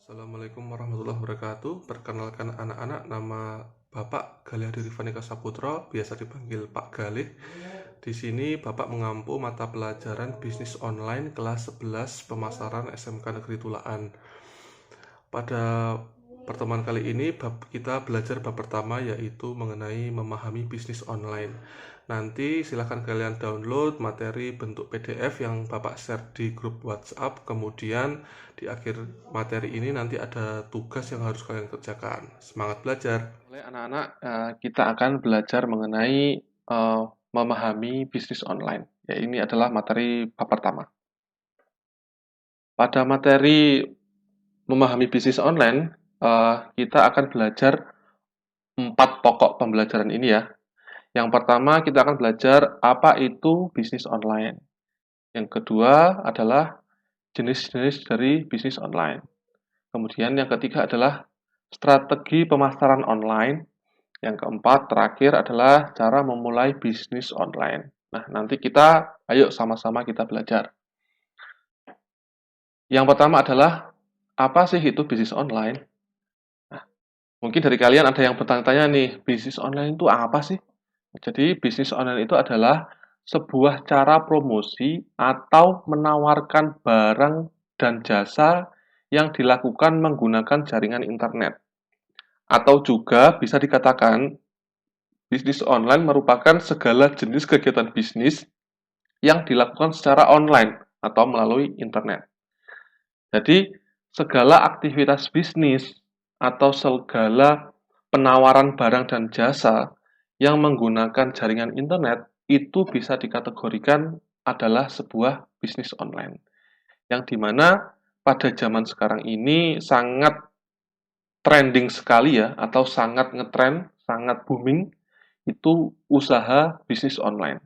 Assalamualaikum warahmatullahi wabarakatuh. Perkenalkan anak-anak, nama Bapak Galih Hadi Rifanika Saputro, biasa dipanggil Pak Galih. Di sini Bapak mengampu mata pelajaran bisnis online kelas 11 pemasaran SMK Negeri Tulaan. Pada pertemuan kali ini kita belajar bab pertama, yaitu mengenai memahami bisnis online. Nanti silahkan kalian download materi bentuk PDF yang Bapak share di grup WhatsApp. Kemudian di akhir materi ini nanti ada tugas yang harus kalian kerjakan. Semangat belajar. Oleh anak-anak, kita akan belajar mengenai memahami bisnis online. Ya, ini adalah materi bab pertama. Pada materi memahami bisnis online, kita akan belajar 4 pokok pembelajaran ini ya. Yang pertama, kita akan belajar apa itu bisnis online. Yang kedua adalah jenis-jenis dari bisnis online. Kemudian yang ketiga adalah strategi pemasaran online. Yang keempat, terakhir adalah cara memulai bisnis online. Nah, nanti ayo sama-sama kita belajar. Yang pertama adalah, apa sih itu bisnis online? Nah, mungkin dari kalian ada yang bertanya-tanya nih, bisnis online itu apa sih? Jadi, bisnis online itu adalah sebuah cara promosi atau menawarkan barang dan jasa yang dilakukan menggunakan jaringan internet. Atau juga bisa dikatakan bisnis online merupakan segala jenis kegiatan bisnis yang dilakukan secara online atau melalui internet. Jadi, segala aktivitas bisnis atau segala penawaran barang dan jasa yang menggunakan jaringan internet itu bisa dikategorikan adalah sebuah bisnis online. Yang dimana pada zaman sekarang ini sangat trending sekali ya, atau sangat ngetrend, sangat booming, itu usaha bisnis online.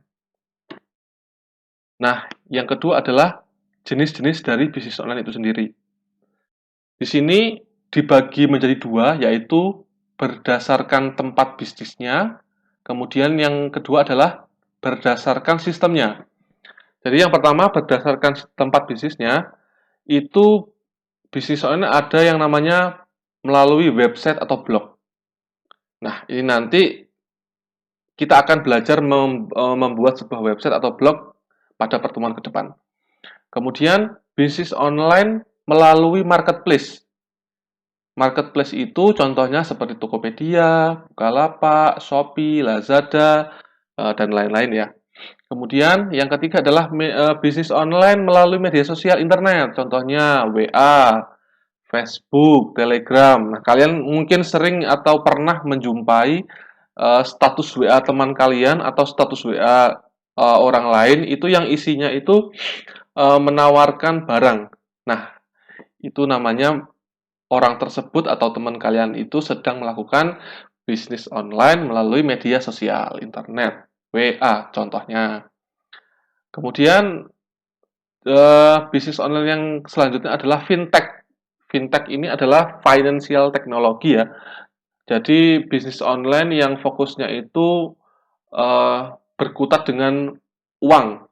Nah, yang kedua adalah jenis-jenis dari bisnis online itu sendiri. Di sini dibagi menjadi dua, yaitu berdasarkan tempat bisnisnya, kemudian yang kedua adalah berdasarkan sistemnya. Jadi yang pertama berdasarkan tempat bisnisnya, itu bisnis online ada yang namanya melalui website atau blog. Nah, ini nanti kita akan belajar membuat sebuah website atau blog pada pertemuan ke depan. Kemudian, bisnis online melalui marketplace. Marketplace itu contohnya seperti Tokopedia, Bukalapak, Shopee, Lazada, dan lain-lain ya. Kemudian, yang ketiga adalah bisnis online melalui media sosial internet. Contohnya WA, Facebook, Telegram. Nah, kalian mungkin sering atau pernah menjumpai status WA teman kalian atau status WA orang lain itu yang isinya itu menawarkan barang. Nah, itu namanya orang tersebut atau teman kalian itu sedang melakukan bisnis online melalui media sosial, internet, WA contohnya. Kemudian bisnis online yang selanjutnya adalah fintech. Fintech ini adalah financial technology ya. Jadi bisnis online yang fokusnya itu berkutat dengan uang.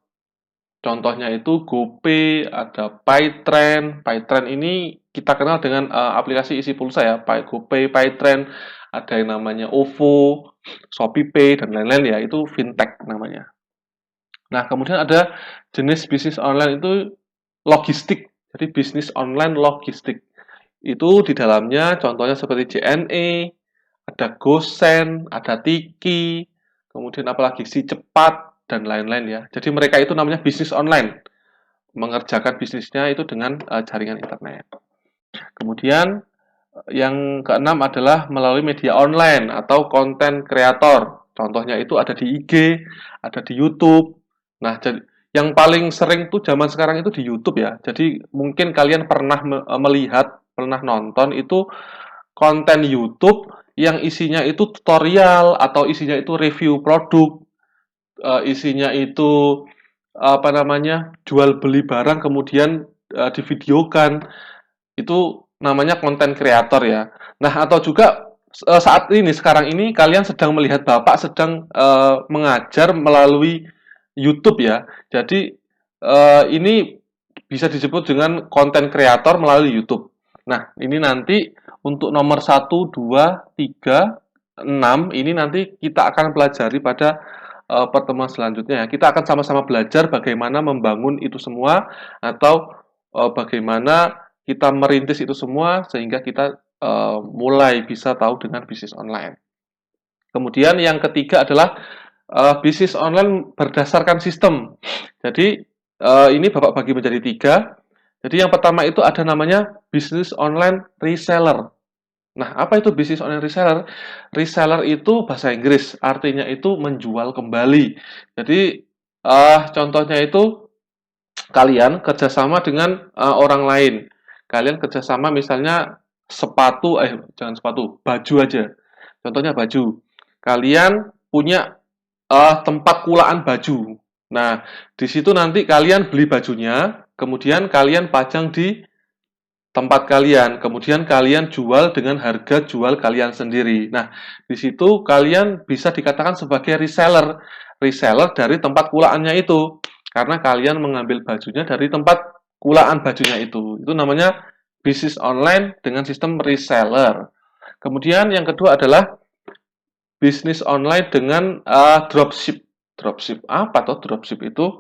Contohnya itu GoPay, ada Paytrend. Paytrend ini kita kenal dengan aplikasi isi pulsa ya, GoPay, Paytrend, ada yang namanya OVO, ShopeePay, dan lain-lain ya, itu fintech namanya. Nah, kemudian ada jenis bisnis online itu logistik. Jadi bisnis online logistik. Itu di dalamnya contohnya seperti JNE, ada GoSend, ada Tiki, kemudian apalagi Si Cepat, dan lain-lain ya. Jadi mereka itu namanya bisnis online. Mengerjakan bisnisnya itu dengan jaringan internet. Kemudian yang keenam adalah melalui media online atau konten kreator. Contohnya itu ada di IG, ada di YouTube. Nah, jadi yang paling sering tuh zaman sekarang itu di YouTube ya. Jadi mungkin kalian pernah melihat, pernah nonton itu konten YouTube yang isinya itu tutorial atau isinya itu review produk, isinya itu apa namanya jual beli barang kemudian divideokan, itu namanya konten kreator ya. Nah, atau juga saat ini sekarang ini kalian sedang melihat Bapak sedang mengajar melalui YouTube ya. Jadi ini bisa disebut dengan konten kreator melalui YouTube. Nah, ini nanti untuk nomor 1, 2, 3, 6 ini nanti kita akan pelajari pada pertemuan selanjutnya ya. Kita akan sama-sama belajar bagaimana membangun itu semua atau bagaimana kita merintis itu semua sehingga kita mulai bisa tahu dengan bisnis online. Kemudian yang ketiga adalah bisnis online berdasarkan sistem. Jadi ini Bapak bagi menjadi 3. Jadi yang pertama itu ada namanya bisnis online reseller. Nah, apa itu bisnis online reseller? Reseller itu bahasa Inggris, artinya itu menjual kembali. Jadi contohnya itu kalian kerjasama dengan orang lain. Kalian kerjasama misalnya sepatu, jangan sepatu, baju aja. Contohnya baju. Kalian punya tempat kulaan baju. Nah, di situ nanti kalian beli bajunya, kemudian kalian pajang di tempat kalian, kemudian kalian jual dengan harga jual kalian sendiri. Nah, di situ kalian bisa dikatakan sebagai reseller, reseller dari tempat kulaannya itu, karena kalian mengambil bajunya dari tempat kulaan bajunya itu. Itu namanya bisnis online dengan sistem reseller. Kemudian yang kedua adalah bisnis online dengan dropship. Dropship apa toh dropship itu?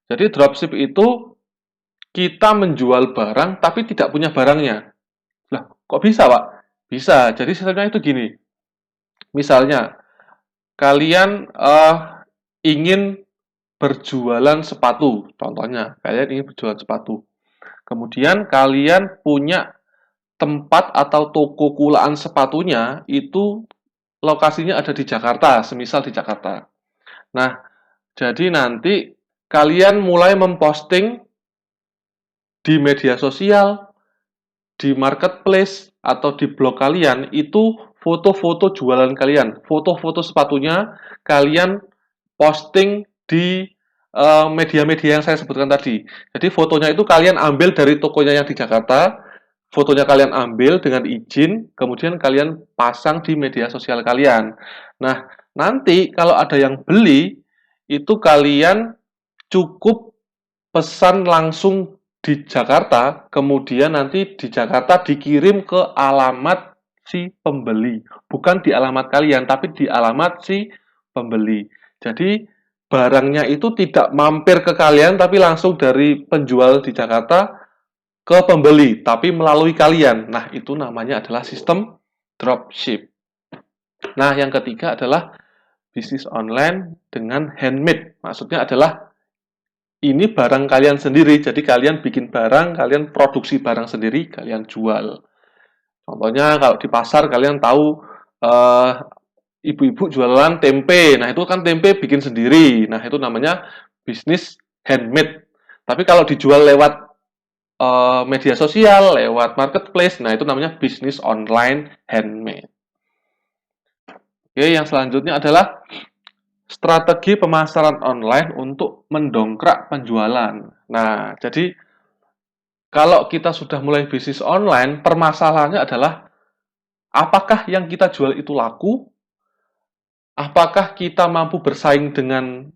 Jadi dropship itu kita menjual barang tapi tidak punya barangnya. Lah, kok bisa, Pak? Bisa. Jadi sistemnya itu gini. Misalnya, kalian ingin berjualan sepatu. Contohnya, kalian ingin berjualan sepatu. Kemudian kalian punya tempat atau toko kulaan sepatunya itu lokasinya ada di Jakarta, semisal di Jakarta. Nah, jadi nanti kalian mulai memposting di media sosial, di marketplace, atau di blog kalian, itu foto-foto jualan kalian. Foto-foto sepatunya kalian posting di media-media yang saya sebutkan tadi. Jadi fotonya itu kalian ambil dari tokonya yang di Jakarta, fotonya kalian ambil dengan izin, kemudian kalian pasang di media sosial kalian. Nah, nanti kalau ada yang beli, itu kalian cukup pesan langsung di Jakarta, kemudian nanti di Jakarta dikirim ke alamat si pembeli. Bukan di alamat kalian, tapi di alamat si pembeli. Jadi, barangnya itu tidak mampir ke kalian, tapi langsung dari penjual di Jakarta ke pembeli, tapi melalui kalian. Nah, itu namanya adalah sistem dropship. Nah, yang ketiga adalah bisnis online dengan handmade. Maksudnya adalah ini barang kalian sendiri, jadi kalian bikin barang, kalian produksi barang sendiri, kalian jual. Contohnya kalau di pasar kalian tahu ibu-ibu jualan tempe, nah itu kan tempe bikin sendiri, nah itu namanya bisnis handmade. Tapi kalau dijual lewat media sosial, lewat marketplace, nah itu namanya bisnis online handmade. Oke, yang selanjutnya adalah strategi pemasaran online untuk mendongkrak penjualan. Nah, jadi kalau kita sudah mulai bisnis online, permasalahannya adalah apakah yang kita jual itu laku? Apakah kita mampu bersaing dengan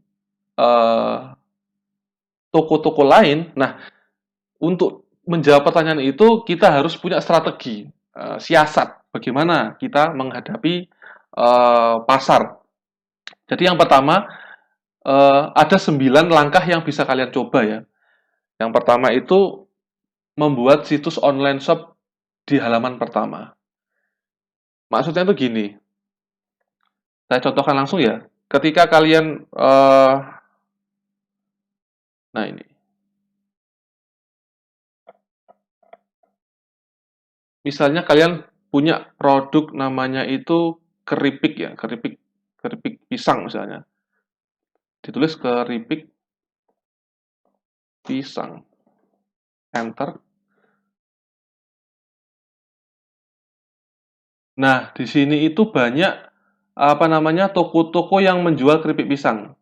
toko-toko lain? Nah, untuk menjawab pertanyaan itu, kita harus punya strategi, siasat, bagaimana kita menghadapi pasar. Jadi yang pertama, ada 9 langkah yang bisa kalian coba ya. Yang pertama itu membuat situs online shop di halaman pertama. Maksudnya itu gini, saya contohkan langsung ya. Ketika kalian, nah ini, misalnya kalian punya produk namanya itu keripik ya, keripik pisang misalnya. Ditulis keripik pisang. Enter. Nah, di sini itu banyak apa namanya toko-toko yang menjual keripik pisang.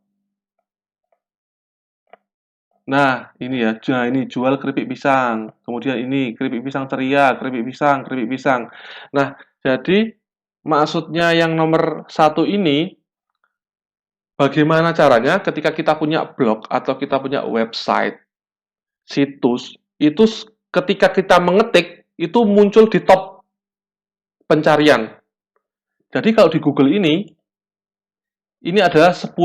Nah, ini ya, ini jual keripik pisang. Kemudian ini keripik pisang ceria, keripik pisang, keripik pisang. Nah, jadi maksudnya yang nomor 1 ini, bagaimana caranya ketika kita punya blog atau kita punya website, situs, itu ketika kita mengetik, itu muncul di top pencarian. Jadi kalau di Google ini adalah 10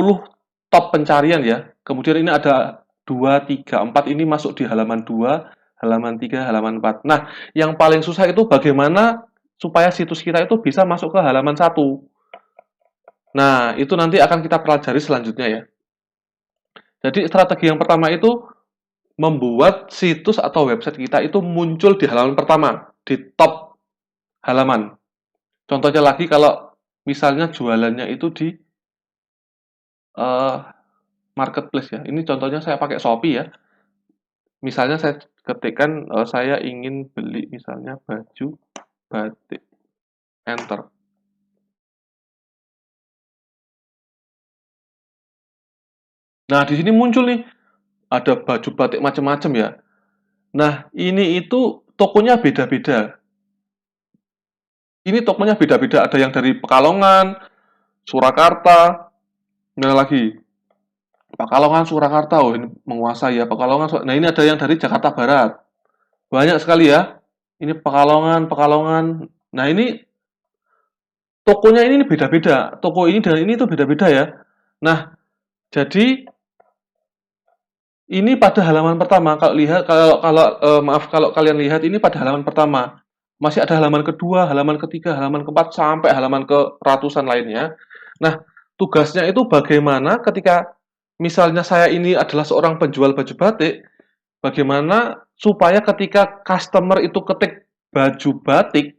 top pencarian ya. Kemudian ini ada 2, 3, 4 ini masuk di halaman 2, halaman 3, halaman 4. Nah, yang paling susah itu bagaimana supaya situs kita itu bisa masuk ke halaman 1. Nah, itu nanti akan kita pelajari selanjutnya ya. Jadi strategi yang pertama itu membuat situs atau website kita itu muncul di halaman pertama, di top halaman. Contohnya lagi kalau misalnya jualannya itu di uh, marketplace ya. Ini contohnya saya pakai Shopee ya. Misalnya saya ketikkan saya ingin beli misalnya baju batik. Enter. Nah, di sini muncul nih ada baju batik macam-macam ya. Nah, ini itu tokonya beda-beda. Ini tokonya beda-beda. Ada yang dari Pekalongan, Surakarta, mana lagi? Pekalongan, Surakarta. Oh, ini menguasai ya Pekalongan. Nah, ini ada yang dari Jakarta Barat. Banyak sekali ya. Ini Pekalongan. Nah, ini tokonya ini beda-beda. Toko ini dan ini tuh beda-beda ya. Nah, jadi ini pada halaman pertama. Kalau kalian lihat ini pada halaman pertama. Masih ada halaman kedua, halaman ketiga, halaman keempat sampai halaman ke ratusan lainnya. Nah, tugasnya itu bagaimana ketika misalnya saya ini adalah seorang penjual baju batik, bagaimana supaya ketika customer itu ketik baju batik,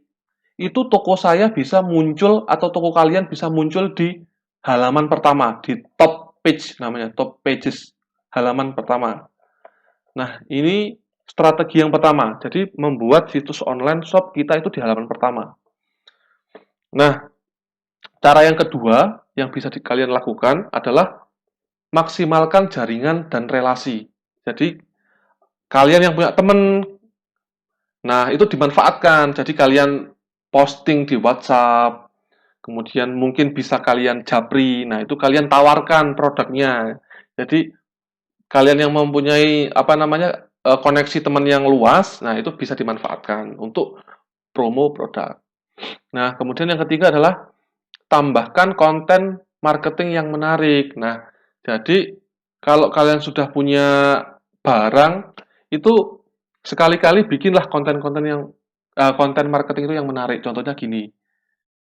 itu toko saya bisa muncul atau toko kalian bisa muncul di halaman pertama, di top page namanya, top pages, halaman pertama. Nah, ini strategi yang pertama. Jadi, membuat situs online shop kita itu di halaman pertama. Nah, cara yang kedua yang bisa kalian lakukan adalah maksimalkan jaringan dan relasi. Jadi, kalian yang punya teman, nah itu dimanfaatkan. Jadi, kalian posting di WhatsApp, kemudian mungkin bisa kalian japri. Nah, itu kalian tawarkan produknya. Jadi, kalian yang mempunyai koneksi teman yang luas, nah itu bisa dimanfaatkan untuk promo produk. Nah, kemudian yang ketiga adalah tambahkan konten marketing yang menarik. Nah, jadi kalau kalian sudah punya barang, itu sekali-kali bikinlah konten marketing itu yang menarik. Contohnya gini,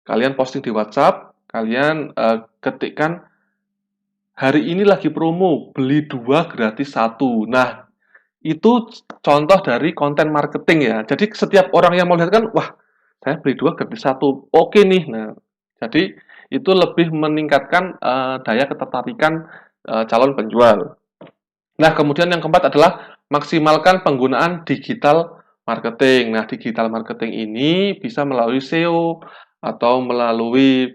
kalian posting di WhatsApp, kalian ketikkan hari ini lagi promo, beli 2 gratis 1. Nah, itu contoh dari konten marketing ya. Jadi setiap orang yang mau lihat kan, wah, saya beli 2 gratis 1. Oke nih. Nah, jadi itu lebih meningkatkan daya ketertarikan calon penjual. Nah, kemudian yang keempat adalah maksimalkan penggunaan digital marketing. Nah, digital marketing ini bisa melalui SEO atau melalui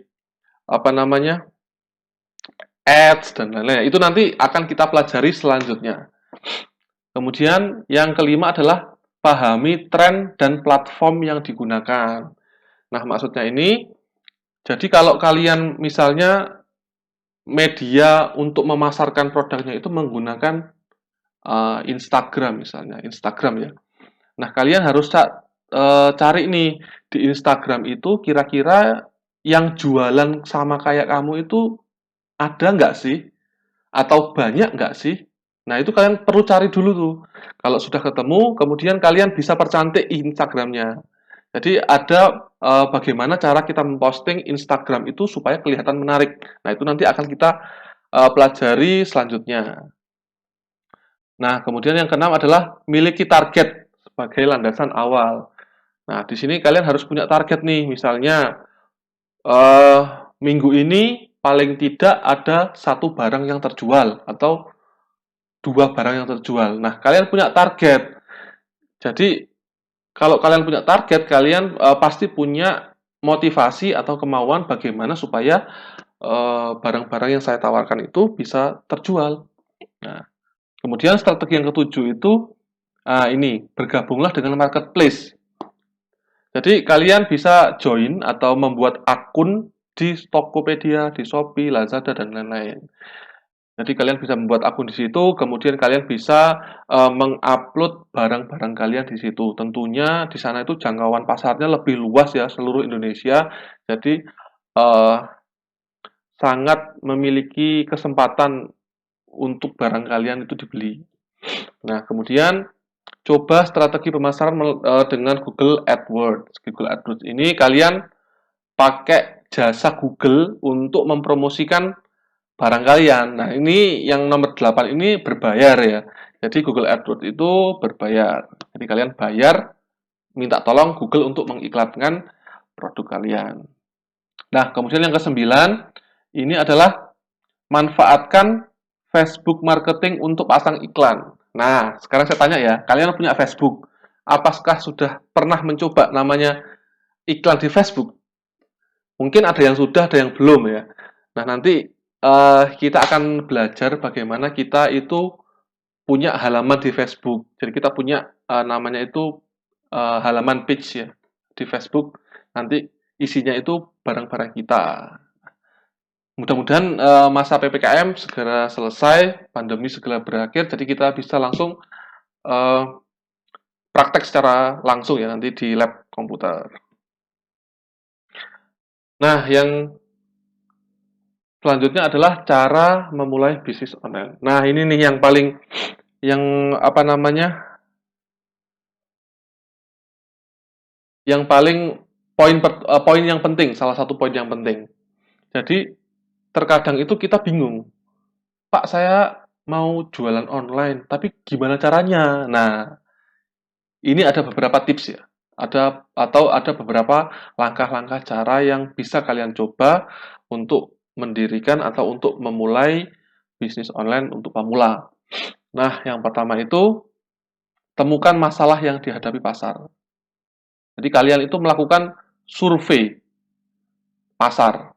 ads dan lain-lain. Itu nanti akan kita pelajari selanjutnya. Kemudian yang kelima adalah pahami tren dan platform yang digunakan. Nah, maksudnya ini, jadi kalau kalian misalnya media untuk memasarkan produknya itu menggunakan Instagram misalnya, Instagram ya. Nah, kalian harus cari nih di Instagram itu kira-kira yang jualan sama kayak kamu itu ada nggak sih? Atau banyak nggak sih? Nah, itu kalian perlu cari dulu tuh. Kalau sudah ketemu, kemudian kalian bisa percantik Instagramnya. Jadi ada bagaimana cara kita memposting Instagram itu supaya kelihatan menarik. Nah, itu nanti akan kita pelajari selanjutnya. Nah, kemudian yang keenam adalah miliki target sebagai landasan awal. Nah, di sini kalian harus punya target nih. Misalnya, minggu ini paling tidak ada 1 barang yang terjual atau 2 barang yang terjual. Nah, kalian punya target. Jadi, kalau kalian punya target, kalian pasti punya motivasi atau kemauan bagaimana supaya barang-barang yang saya tawarkan itu bisa terjual. Nah, kemudian strategi yang ketujuh itu ini, bergabunglah dengan marketplace. Jadi kalian bisa join atau membuat akun di Tokopedia, di Shopee, Lazada, dan lain-lain. Jadi kalian bisa membuat akun di situ, kemudian kalian bisa mengupload barang-barang kalian di situ. Tentunya di sana itu jangkauan pasarnya lebih luas ya, seluruh Indonesia. Jadi eh, sangat memiliki kesempatan untuk barang kalian itu dibeli. Nah, kemudian coba strategi pemasaran dengan Google AdWords. Google AdWords ini kalian pakai jasa Google untuk mempromosikan barang kalian. Nah, ini yang nomor 8 ini berbayar ya. Jadi Google AdWords itu berbayar. Jadi kalian bayar, minta tolong Google untuk mengiklankan produk kalian. Nah, kemudian yang ke-9 ini adalah manfaatkan Facebook marketing untuk pasang iklan. Nah, sekarang saya tanya ya, kalian punya Facebook. Apakah sudah pernah mencoba namanya iklan di Facebook? Mungkin ada yang sudah, ada yang belum ya. Nah, nanti kita akan belajar bagaimana kita itu punya halaman di Facebook. Jadi kita punya namanya itu halaman page ya di Facebook. Nanti isinya itu barang-barang kita. Mudah-mudahan masa PPKM segera selesai, pandemi segera berakhir, jadi kita bisa langsung uh, praktek secara langsung ya nanti di lab komputer. Nah, yang selanjutnya adalah cara memulai bisnis online. Nah, ini nih yang apa namanya? Yang paling poin yang penting, salah satu poin yang penting. Jadi terkadang itu kita bingung, Pak, saya mau jualan online, tapi gimana caranya? Nah, ini ada beberapa tips ya. Ada beberapa langkah-langkah cara yang bisa kalian coba untuk mendirikan atau untuk memulai bisnis online untuk pemula. Nah, yang pertama itu temukan masalah yang dihadapi pasar. Jadi kalian itu melakukan survei pasar.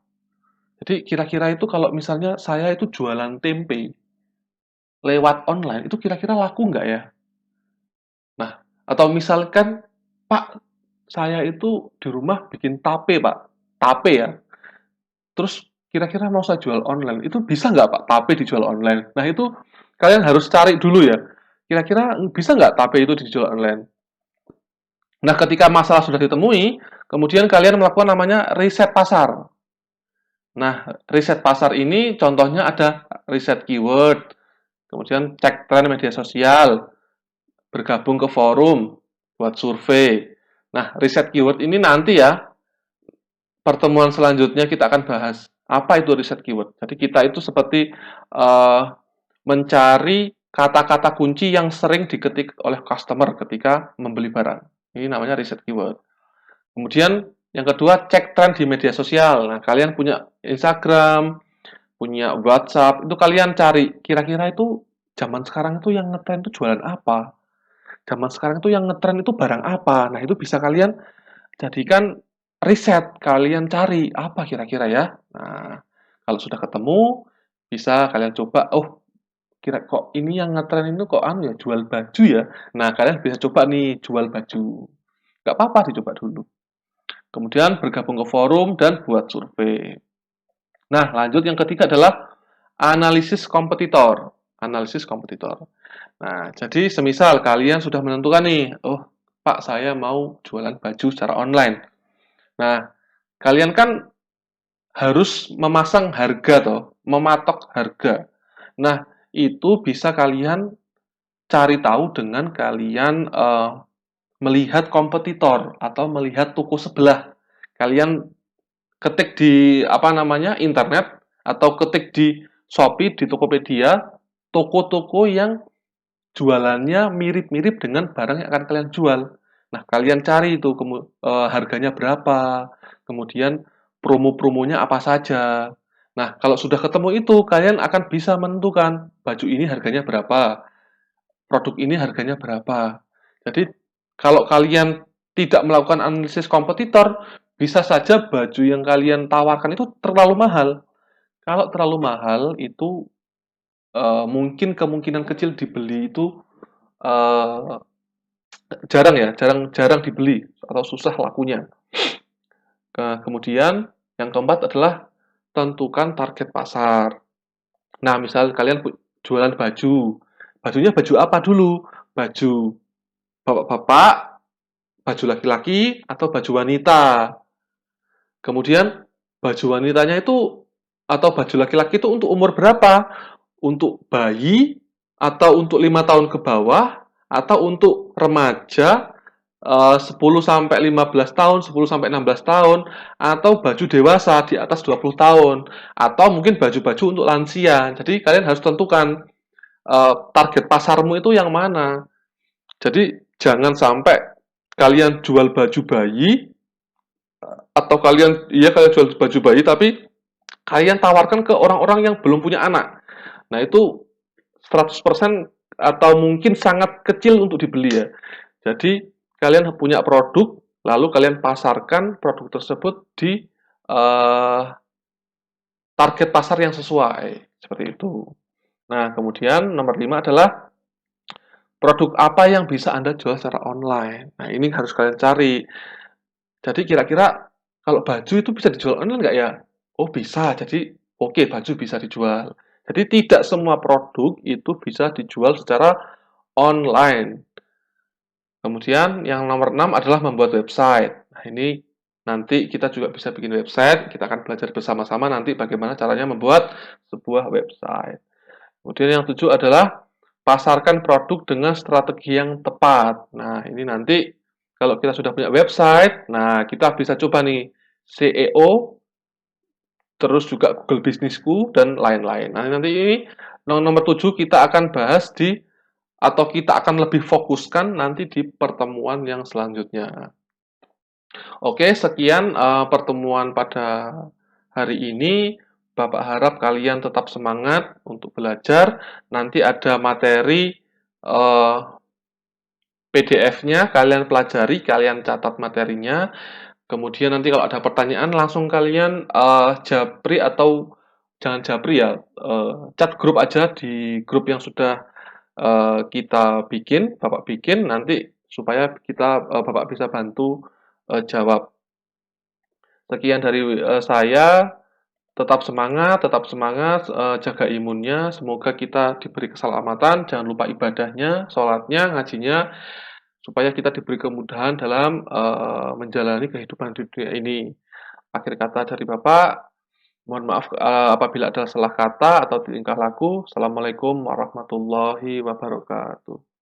Jadi kira-kira itu kalau misalnya saya itu jualan tempe lewat online, itu kira-kira laku nggak ya? Nah, atau misalkan, Pak, saya itu di rumah bikin tape, Pak. Tape ya. Terus kira-kira mau saya jual online, itu bisa nggak, Pak, tape dijual online? Nah, itu kalian harus cari dulu ya. Kira-kira bisa nggak tape itu dijual online? Nah, ketika masalah sudah ditemui, kemudian kalian melakukan namanya riset pasar. Nah, riset pasar ini contohnya ada riset keyword, kemudian cek tren media sosial, bergabung ke forum, buat survei. Nah, riset keyword ini nanti ya, pertemuan selanjutnya kita akan bahas apa itu riset keyword. Jadi kita itu seperti mencari kata-kata kunci yang sering diketik oleh customer ketika membeli barang. Ini namanya riset keyword. Kemudian yang kedua, cek tren di media sosial. Nah, kalian punya Instagram, punya WhatsApp, itu kalian cari kira-kira itu zaman sekarang itu yang ngetren itu jualan apa? Zaman sekarang itu yang ngetren itu barang apa? Nah, itu bisa kalian jadikan riset, kalian cari apa kira-kira ya. Nah, kalau sudah ketemu, bisa kalian coba, oh, kira kok ini yang ngetren itu kok anu ya, jual baju ya. Nah, kalian bisa coba nih jual baju. Nggak apa-apa dicoba dulu. Kemudian bergabung ke forum dan buat survei. Nah, lanjut yang ketiga adalah analisis kompetitor. Analisis kompetitor. Nah, jadi semisal kalian sudah menentukan nih, oh, Pak, saya mau jualan baju secara online. Nah, kalian kan harus memasang harga toh, mematok harga. Nah, itu bisa kalian cari tahu dengan kalian melihat kompetitor atau melihat toko sebelah. Kalian ketik di apa namanya internet atau ketik di Shopee, di Tokopedia, toko-toko yang jualannya mirip-mirip dengan barang yang akan kalian jual. Nah, kalian cari itu harganya berapa, kemudian promo-promonya apa saja. Nah, kalau sudah ketemu itu, kalian akan bisa menentukan baju ini harganya berapa, produk ini harganya berapa. Jadi, kalau kalian tidak melakukan analisis kompetitor, bisa saja baju yang kalian tawarkan itu terlalu mahal. Kalau terlalu mahal, itu mungkin kemungkinan kecil dibeli itu uh, jarang ya, jarang dibeli atau susah lakunya. Kemudian yang keempat adalah tentukan target pasar. Nah, misal kalian jualan baju. Bajunya baju apa dulu? Baju bapak-bapak, baju laki-laki, atau baju wanita. Kemudian baju wanitanya itu atau baju laki-laki itu untuk umur berapa? Untuk bayi atau untuk 5 tahun ke bawah atau untuk remaja 10 sampai 15 tahun, 10 sampai 16 tahun atau baju dewasa di atas 20 tahun atau mungkin baju-baju untuk lansia. Jadi kalian harus tentukan target pasarmu itu yang mana. Jadi jangan sampai kalian jual baju bayi atau kalian jual baju bayi tapi kalian tawarkan ke orang-orang yang belum punya anak. Nah, itu 100% atau mungkin sangat kecil untuk dibeli ya. Jadi kalian punya produk lalu kalian pasarkan produk tersebut di target pasar yang sesuai, seperti itu. Nah, kemudian nomor 5 adalah produk apa yang bisa Anda jual secara online. Nah, ini harus kalian cari. Jadi kira-kira kalau baju itu bisa dijual online nggak ya? Oh bisa, jadi oke baju bisa dijual. Jadi tidak semua produk itu bisa dijual secara online. Kemudian yang nomor 6 adalah membuat website. Nah ini nanti kita juga bisa bikin website, kita akan belajar bersama-sama nanti bagaimana caranya membuat sebuah website. Kemudian yang 7 adalah pasarkan produk dengan strategi yang tepat. Nah ini nanti kalau kita sudah punya website, nah kita bisa coba nih SEO, terus juga Google Bisnisku, dan lain-lain. Nah, nanti ini nomor 7 kita akan bahas atau kita akan lebih fokuskan nanti di pertemuan yang selanjutnya. Oke, sekian pertemuan pada hari ini. Bapak harap kalian tetap semangat untuk belajar. Nanti ada materi PDF-nya, kalian pelajari, kalian catat materinya. Kemudian nanti kalau ada pertanyaan langsung kalian japri atau jangan japri ya, chat grup aja di grup yang sudah kita bikin, Bapak bikin nanti supaya Bapak bisa bantu jawab. Sekian dari saya, tetap semangat, jaga imunnya, semoga kita diberi keselamatan, jangan lupa ibadahnya, sholatnya, ngajinya, supaya kita diberi kemudahan dalam menjalani kehidupan di dunia ini. Akhir kata dari Bapak, mohon maaf apabila ada salah kata atau tingkah laku. Assalamualaikum warahmatullahi wabarakatuh.